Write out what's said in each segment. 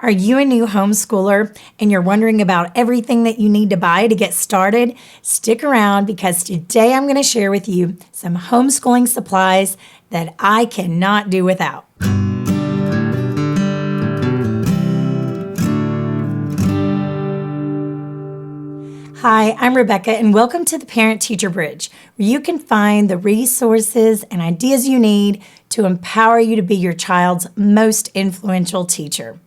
Are you a new homeschooler and you're wondering about everything that you need to buy to get started? Stick around because today I'm going to share with you some homeschooling supplies that I cannot do without. Hi, I'm Rebecca and welcome to the Parent-Teacher Bridge, where you can find the resources and ideas you need to empower you to be your child's most influential teacher.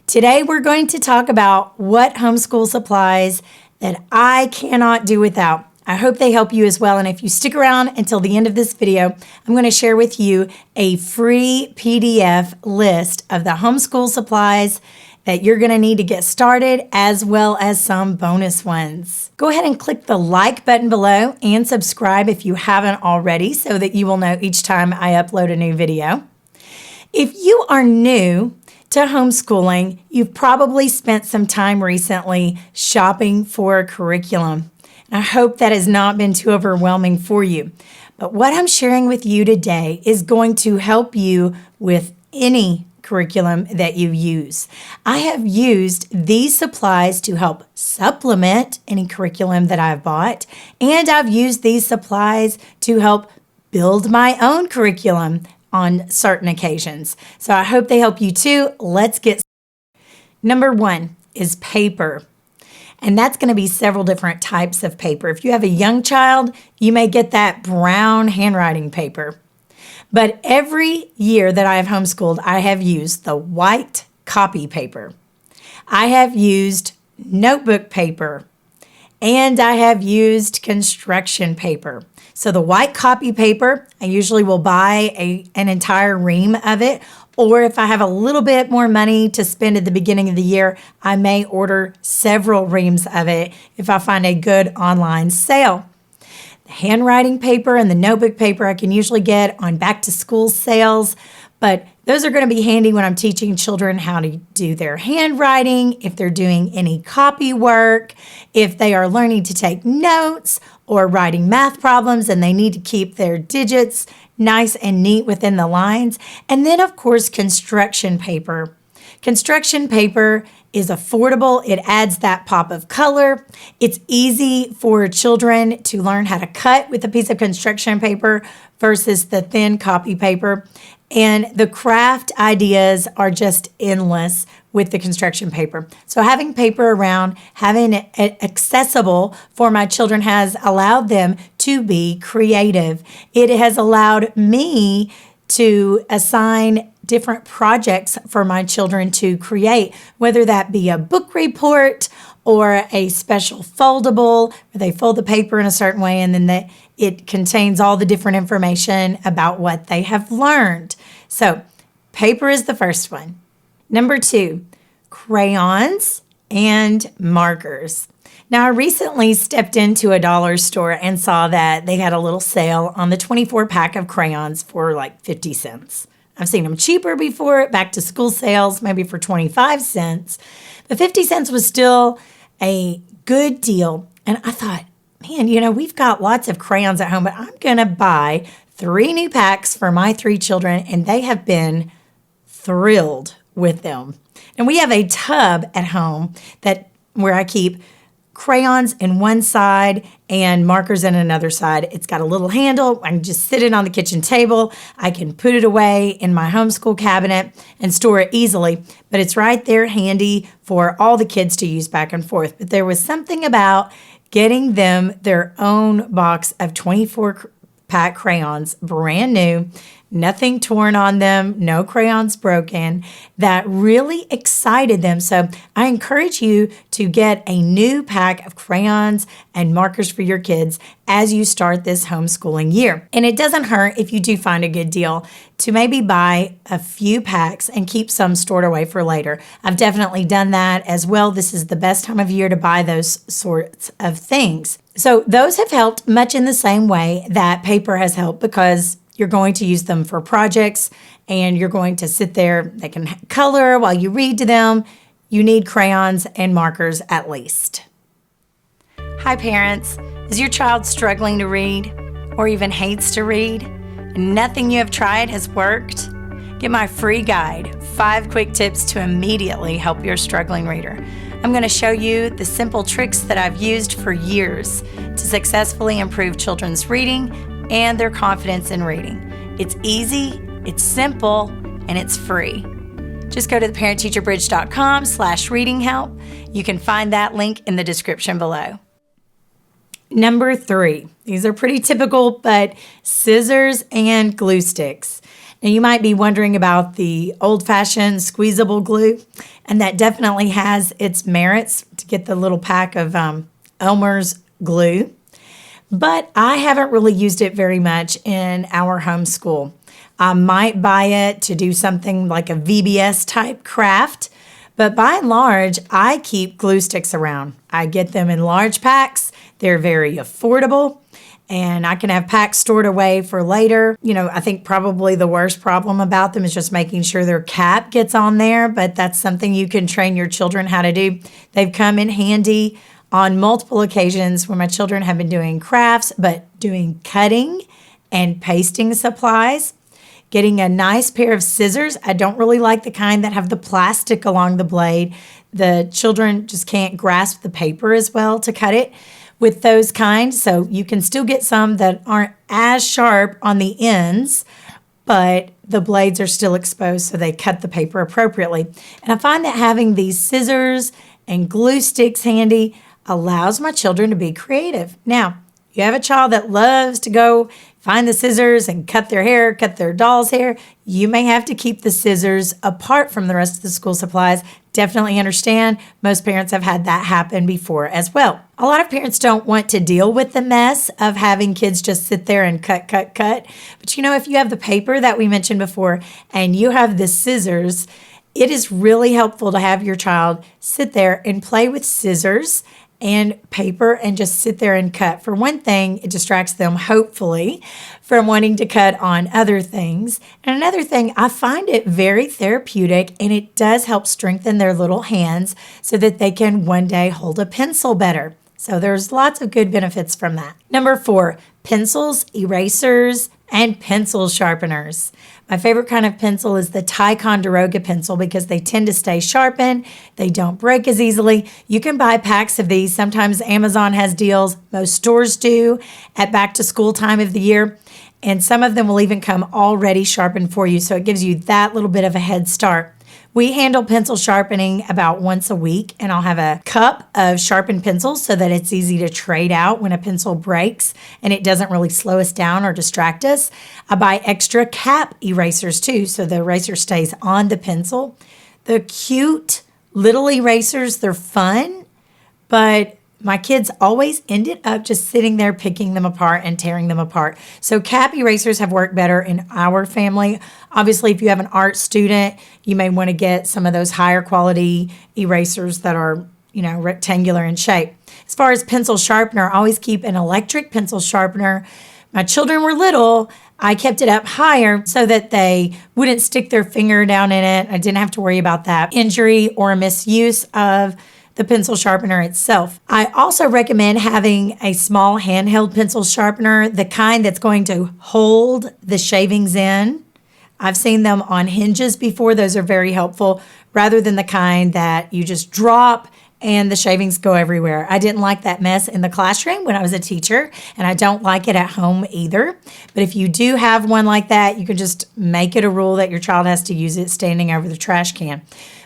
Today, we're going to talk about what homeschool supplies that I cannot do without. I hope they help you as well. And if you stick around until the end of this video, I'm going to share with you a free PDF list of the homeschool supplies that you're going to need to get started, as well as some bonus ones. Go ahead and click the like button below and subscribe if you haven't already so that you will know each time I upload a new video. If you are new to homeschooling, you've probably spent some time recently shopping for a curriculum. And I hope that has not been too overwhelming for you. But what I'm sharing with you today is going to help you with any curriculum that you use. I have used these supplies to help supplement any curriculum that I've bought, and I've used these supplies to help build my own curriculum on certain occasions. So I hope they help you too. Let's get started. Number one is paper. And that's going to be several different types of paper. If you have a young child, you may get that brown handwriting paper. But every year that I have homeschooled, I have used the white copy paper. I have used notebook paper, and I have used construction paper. So the white copy paper, I usually will buy an entire ream of it, or if I have a little bit more money to spend at the beginning of the year, I may order several reams of it if I find a good online sale. The handwriting paper and the notebook paper I can usually get on back to school sales, but those are going to be handy when I'm teaching children how to do their handwriting, if they're doing any copy work, if they are learning to take notes or writing math problems and they need to keep their digits nice and neat within the lines. And then, of course, construction paper. Construction paper is affordable. It adds that pop of color. It's easy for children to learn how to cut with a piece of construction paper versus the thin copy paper. And the craft ideas are just endless with the construction paper. So having paper around, having it accessible for my children has allowed them to be creative. It has allowed me to assign different projects for my children to create, whether that be a book report or a special foldable where they fold the paper in a certain way and then it contains all the different information about what they have learned. So paper is the first one. Number two, crayons and markers. Now, I recently stepped into a dollar store and saw that they had a little sale on the 24 pack of crayons for like 50 cents. I've seen them cheaper before, back to school sales, maybe for 25 cents. But 50 cents was still a good deal. And I thought, man, we've got lots of crayons at home, but I'm going to buy 3 new packs for my 3 children, and they have been thrilled with them. And we have a tub at home where I keep crayons in one side and markers in another side. It's got a little handle. I can just sit it on the kitchen table. I can put it away in my homeschool cabinet and store it easily, but it's right there handy for all the kids to use back and forth. But there was something about getting them their own box of 24 pack crayons, brand new, nothing torn on them, no crayons broken, that really excited them. So I encourage you to get a new pack of crayons and markers for your kids as you start this homeschooling year. And it doesn't hurt if you do find a good deal to maybe buy a few packs and keep some stored away for later. I've definitely done that as well. This is the best time of year to buy those sorts of things. So those have helped much in the same way that paper has helped, because you're going to use them for projects and you're going to sit there. They can color while you read to them. You need crayons and markers at least. Hi parents, is your child struggling to read or even hates to read? Nothing you have tried has worked? Get my free guide, 5 quick tips to immediately help your struggling reader. I'm going to show you the simple tricks that I've used for years to successfully improve children's reading and their confidence in reading. It's easy, it's simple, and it's free. Just go to theparentteacherbridge.com/reading help. You can find that link in the description below. Number 3, these are pretty typical, but scissors and glue sticks. Now you might be wondering about the old-fashioned squeezable glue, and that definitely has its merits to get the little pack of Elmer's glue. But I haven't really used it very much in our homeschool. I might buy it to do something like a VBS type craft, but by and large, I keep glue sticks around. I get them in large packs. They're very affordable, and I can have packs stored away for later. I think probably the worst problem about them is just making sure their cap gets on there, but that's something you can train your children how to do. They've come in handy on multiple occasions when my children have been doing crafts, but doing cutting and pasting supplies. Getting a nice pair of scissors. I don't really like the kind that have the plastic along the blade. The children just can't grasp the paper as well to cut it with those kinds. So you can still get some that aren't as sharp on the ends, but the blades are still exposed so they cut the paper appropriately. And I find that having these scissors and glue sticks handy allows my children to be creative. Now, you have a child that loves to go find the scissors and cut their hair, cut their doll's hair. You may have to keep the scissors apart from the rest of the school supplies. Definitely understand. Most parents have had that happen before as well. A lot of parents don't want to deal with the mess of having kids just sit there and cut. But if you have the paper that we mentioned before and you have the scissors, it is really helpful to have your child sit there and play with scissors and paper and just sit there and cut. For one thing, it distracts them, hopefully, from wanting to cut on other things. And another thing, I find it very therapeutic, and it does help strengthen their little hands so that they can one day hold a pencil better. So there's lots of good benefits from that. Number 4, pencils, erasers, and pencil sharpeners. My favorite kind of pencil is the Ticonderoga pencil because they tend to stay sharpened. They don't break as easily. You can buy packs of these. Sometimes Amazon has deals. Most stores do at back to school time of the year. And some of them will even come already sharpened for you. So it gives you that little bit of a head start. We handle pencil sharpening about once a week, and I'll have a cup of sharpened pencils so that it's easy to trade out when a pencil breaks and it doesn't really slow us down or distract us. I buy extra cap erasers too, so the eraser stays on the pencil. The cute little erasers, they're fun, but my kids always ended up just sitting there picking them apart and tearing them apart. So cap erasers have worked better in our family. Obviously, if you have an art student, you may want to get some of those higher quality erasers that are, rectangular in shape. As far as pencil sharpener, I always keep an electric pencil sharpener. My children were little. I kept it up higher so that they wouldn't stick their finger down in it. I didn't have to worry about that injury or misuse of the pencil sharpener itself. I also recommend having a small handheld pencil sharpener, the kind that's going to hold the shavings in. I've seen them on hinges before. Those are very helpful, rather than the kind that you just drop and the shavings go everywhere. I didn't like that mess in the classroom when I was a teacher, and I don't like it at home either. But if you do have one like that, you can just make it a rule that your child has to use it standing over the trash can.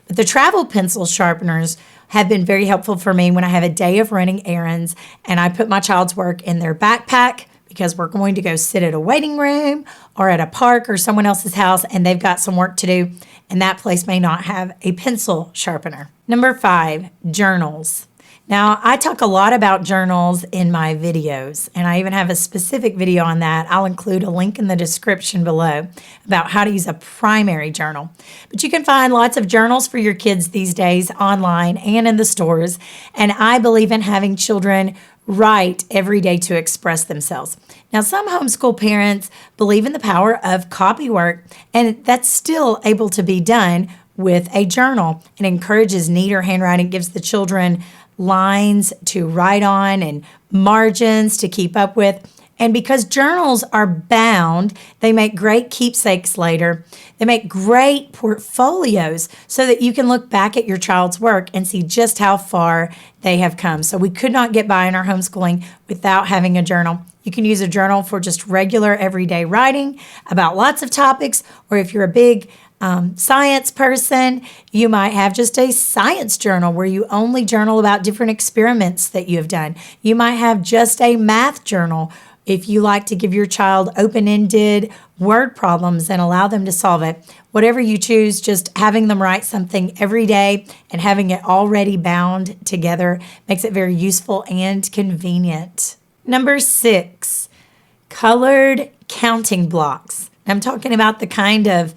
But the travel pencil sharpeners have been very helpful for me when I have a day of running errands and I put my child's work in their backpack because we're going to go sit at a waiting room or at a park or someone else's house and they've got some work to do, and that place may not have a pencil sharpener. Number 5, journals. Now, I talk a lot about journals in my videos, and I even have a specific video on that. I'll include a link in the description below about how to use a primary journal. But you can find lots of journals for your kids these days online and in the stores, and I believe in having children write every day to express themselves. Now, some homeschool parents believe in the power of copywork, and that's still able to be done with a journal. It encourages neater handwriting, gives the children lines to write on and margins to keep up with. And because journals are bound, they make great keepsakes later. They make great portfolios so that you can look back at your child's work and see just how far they have come. So we could not get by in our homeschooling without having a journal. You can use a journal for just regular everyday writing about lots of topics, or if you're a big science person, you might have just a science journal where you only journal about different experiments that you have done. You might have just a math journal if you like to give your child open-ended word problems and allow them to solve it. Whatever you choose, just having them write something every day and having it already bound together makes it very useful and convenient. Number 6, colored counting blocks. I'm talking about the kind of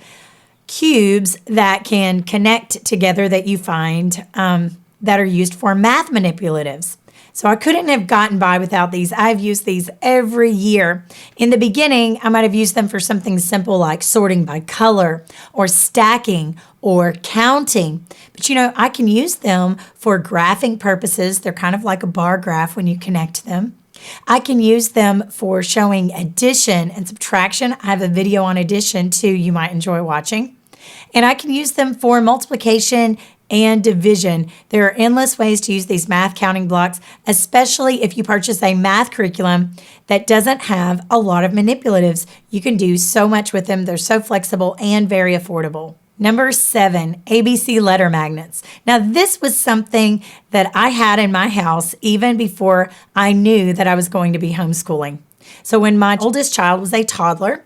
cubes that can connect together that you find that are used for math manipulatives. So I couldn't have gotten by without these. I've used these every year. In the beginning, I might have used them for something simple like sorting by color or stacking or counting. But I can use them for graphing purposes. They're kind of like a bar graph when you connect them. I can use them for showing addition and subtraction. I have a video on addition too you might enjoy watching. And I can use them for multiplication and division. There are endless ways to use these math counting blocks, especially if you purchase a math curriculum that doesn't have a lot of manipulatives. You can do so much with them. They're so flexible and very affordable. Number 7, ABC letter magnets. Now, this was something that I had in my house even before I knew that I was going to be homeschooling. So when my oldest child was a toddler,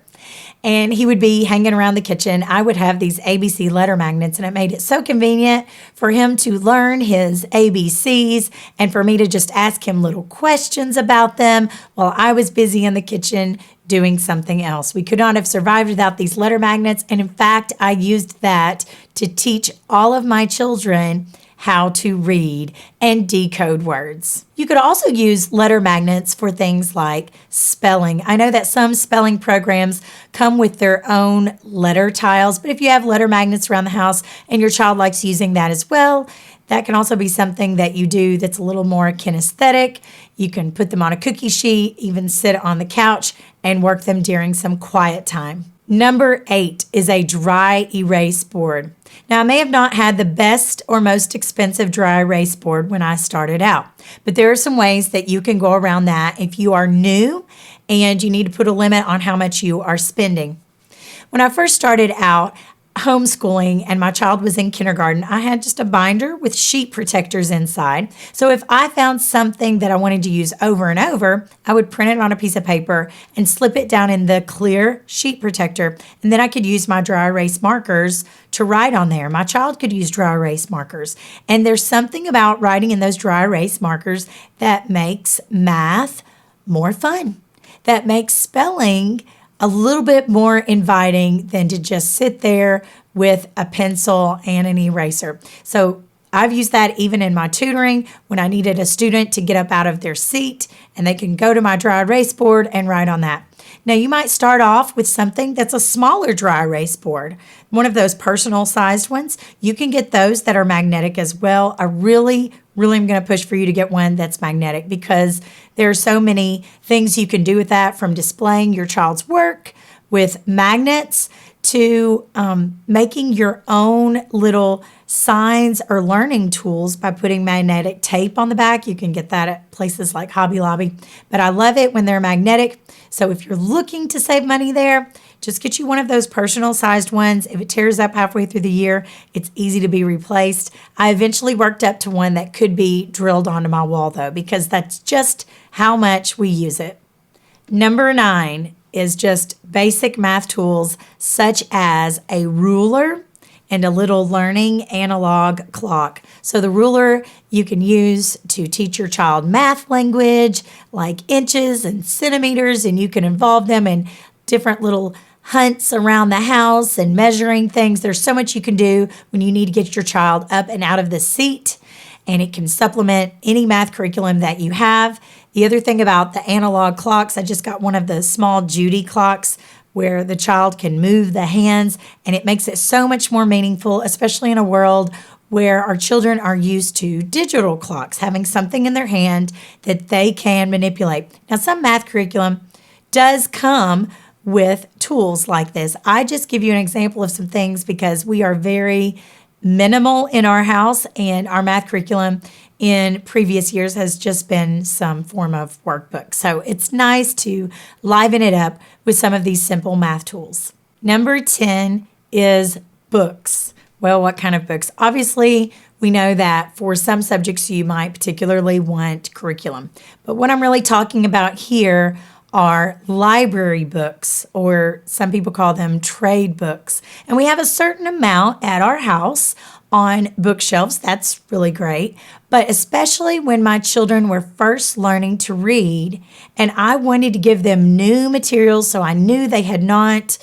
and he would be hanging around the kitchen, I would have these ABC letter magnets, and it made it so convenient for him to learn his ABCs and for me to just ask him little questions about them while I was busy in the kitchen doing something else. We could not have survived without these letter magnets, and in fact, I used that to teach all of my children how to read and decode words. You could also use letter magnets for things like spelling. I know that some spelling programs come with their own letter tiles, but if you have letter magnets around the house and your child likes using that as well, that can also be something that you do that's a little more kinesthetic. You can put them on a cookie sheet, even sit on the couch and work them during some quiet time. Number 8 is a dry erase board. Now, I may have not had the best or most expensive dry erase board when I started out, but there are some ways that you can go around that if you are new and you need to put a limit on how much you are spending. When I first started out homeschooling and my child was in kindergarten, I had just a binder with sheet protectors inside. So if I found something that I wanted to use over and over, I would print it on a piece of paper and slip it down in the clear sheet protector. And then I could use my dry erase markers to write on there. My child could use dry erase markers. And there's something about writing in those dry erase markers that makes math more fun, that makes spelling a little bit more inviting than to just sit there with a pencil and an eraser. So I've used that even in my tutoring when I needed a student to get up out of their seat and they can go to my dry erase board and write on that. Now, you might start off with something that's a smaller dry erase board, one of those personal sized ones. You can get those that are magnetic as well. I really am going to push for you to get one that's magnetic because there are so many things you can do with that, from displaying your child's work with magnets to making your own little signs or learning tools by putting magnetic tape on the back. You can get that at places like Hobby Lobby, but I love it when they're magnetic. So if you're looking to save money there, just get you one of those personal sized ones. If it tears up halfway through the year, it's easy to be replaced. I eventually worked up to one that could be drilled onto my wall though, because that's just how much we use it. Number 9 is just basic math tools such as a ruler and a little learning analog clock. So the ruler you can use to teach your child math language like inches and centimeters, and you can involve them in different little hunts around the house and measuring things. There's so much you can do when you need to get your child up and out of the seat, and it can supplement any math curriculum that you have. The other thing about the analog clocks, I just got one of the small Judy clocks where the child can move the hands, and it makes it so much more meaningful, especially in a world where our children are used to digital clocks, having something in their hand that they can manipulate. Now, some math curriculum does come with tools like this. I just give you an example of some things because we are very minimal in our house, and our math curriculum in previous years has just been some form of workbook. So it's nice to liven it up with some of these simple math tools. Number 10 is books. Well, what kind of books? Obviously, we know that for some subjects you might particularly want curriculum. But what I'm really talking about here are library books, or some people call them trade books. And we have a certain amount at our house on bookshelves. That's really great. But especially when my children were first learning to read, and I wanted to give them new materials, so I knew they had not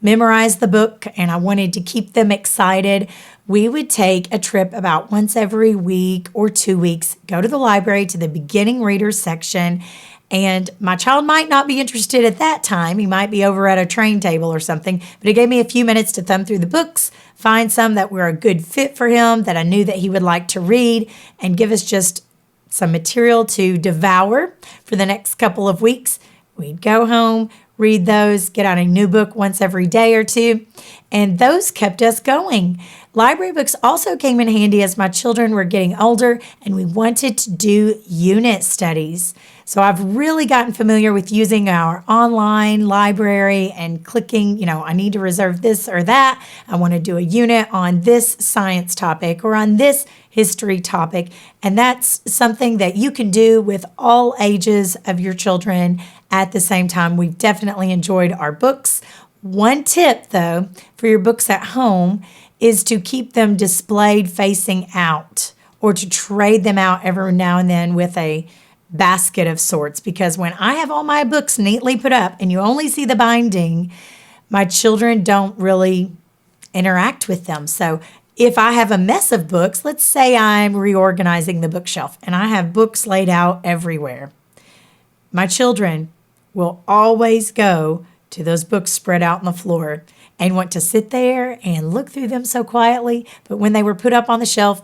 memorized the book and I wanted to keep them excited, we would take a trip about once every week or 2 weeks, go to the library to the beginning readers section. And my child might not be interested at that time. He might be over at a train table or something, but it gave me a few minutes to thumb through the books, find some that were a good fit for him, that I knew that he would like to read, and give us just some material to devour for the next couple of weeks. We'd go home, read those, get out a new book once every day or two, and those kept us going. Library books also came in handy as my children were getting older and we wanted to do unit studies. So I've really gotten familiar with using our online library and clicking, I need to reserve this or that. I want to do a unit on this science topic or on this history topic. And that's something that you can do with all ages of your children at the same time. We've definitely enjoyed our books. One tip, though, for your books at home is to keep them displayed facing out, or to trade them out every now and then with a basket of sorts. Because when I have all my books neatly put up and you only see the binding, my children don't really interact with them. So if I have a mess of books, let's say I'm reorganizing the bookshelf and I have books laid out everywhere, my children will always go to those books spread out on the floor and want to sit there and look through them so quietly. But when they were put up on the shelf,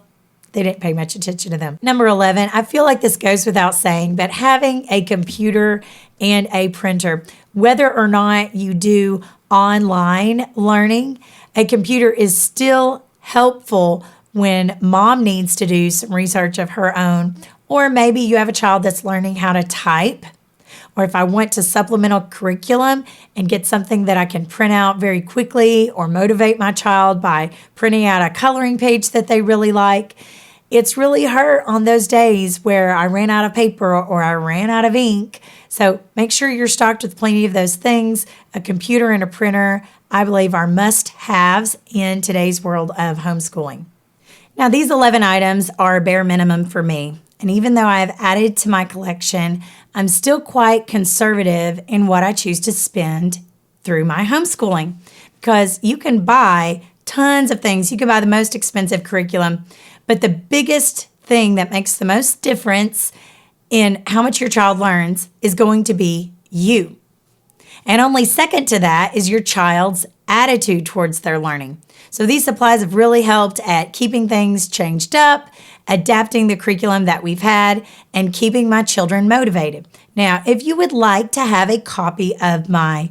they didn't pay much attention to them. Number 11, I feel like this goes without saying, but having a computer and a printer, whether or not you do online learning, a computer is still helpful when mom needs to do some research of her own, or maybe you have a child that's learning how to type. Or if I want to supplemental curriculum and get something that I can print out very quickly, or motivate my child by printing out a coloring page that they really like. It's really hurt on those days where I ran out of paper or I ran out of ink. So make sure you're stocked with plenty of those things. A computer and a printer, I believe, are must-haves in today's world of homeschooling. Now, these 11 items are bare minimum for me. And even though I have added to my collection, I'm still quite conservative in what I choose to spend through my homeschooling, because you can buy tons of things. You can buy the most expensive curriculum, but the biggest thing that makes the most difference in how much your child learns is going to be you. And only second to that is your child's attitude towards their learning. So these supplies have really helped at keeping things changed up, adapting the curriculum that we've had, and keeping my children motivated. Now, if you would like to have a copy of my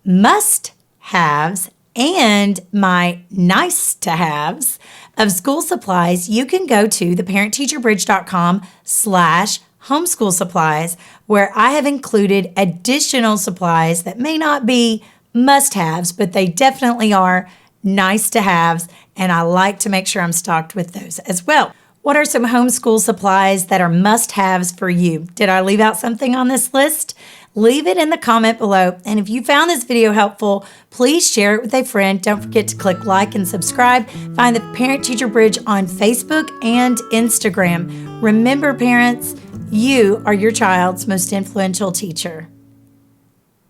must-haves and my nice-to-haves of school supplies, you can go to theparentteacherbridge.com/homeschool supplies, where I have included additional supplies that may not be must-haves, but they definitely are nice-to-haves, and I like to make sure I'm stocked with those as well. What are some homeschool supplies that are must-haves for you? Did I leave out something on this list? Leave it in the comment below. And if you found this video helpful, please share it with a friend. Don't forget to click like and subscribe. Find the Parent Teacher Bridge on Facebook and Instagram. Remember, parents, you are your child's most influential teacher.